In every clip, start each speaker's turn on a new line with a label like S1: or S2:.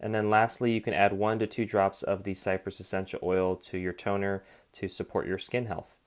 S1: And then lastly, you can add 1 to 2 drops of the Cypress essential oil to your toner to support your skin health.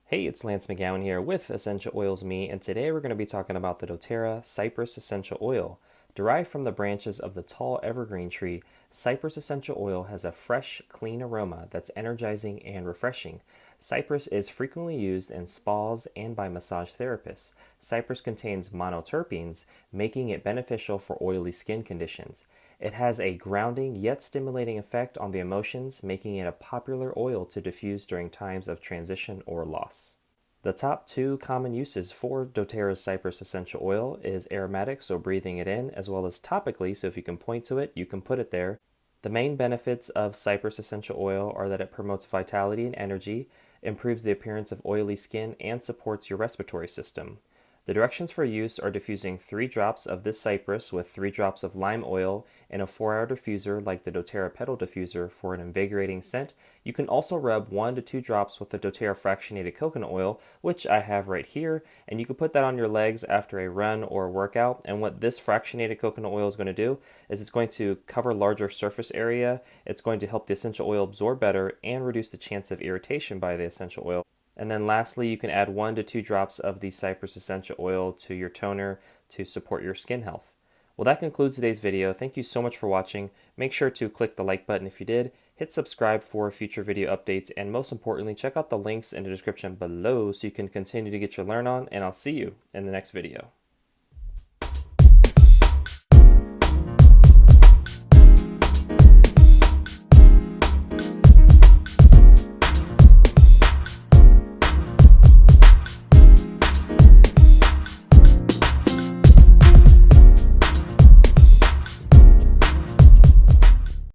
S1: Hey, it's Lance McGowan here with Essential Oils Me, and today we're going to be talking about the doTERRA Cypress Essential Oil. Derived from the branches of the tall evergreen tree, Cypress Essential Oil has a fresh, clean aroma that's energizing and refreshing. Cypress is frequently used in spas and by massage therapists. Cypress contains monoterpenes, making it beneficial for oily skin conditions. It has a grounding yet stimulating effect on the emotions, making it a popular oil to diffuse during times of transition or loss. The top 2 common uses for doTERRA's Cypress essential oil is aromatic, so breathing it in, as well as topically, so if you can point to it, you can put it there. The main benefits of Cypress essential oil are that it promotes vitality and energy, improves the appearance of oily skin, and supports your respiratory system. The directions for use are diffusing 3 drops of this cypress with 3 drops of lime oil in a 4-hour diffuser like the doTERRA Petal Diffuser for an invigorating scent. You can also rub 1 to 2 drops with the doTERRA Fractionated Coconut Oil, which I have right here, and you can put that on your legs after a run or a workout. And what this fractionated coconut oil is going to do is it's going to cover larger surface area, it's going to help the essential oil absorb better and reduce the chance of irritation by the essential oil. And then lastly, you can add 1 to 2 drops of the Cypress essential oil to your toner to support your skin health. Well, that concludes today's video. Thank you so much for watching. Make sure to click the like button if you did, hit subscribe for future video updates, and most importantly, check out the links in the description below so you can continue to get your learn on, and I'll see you in the next video.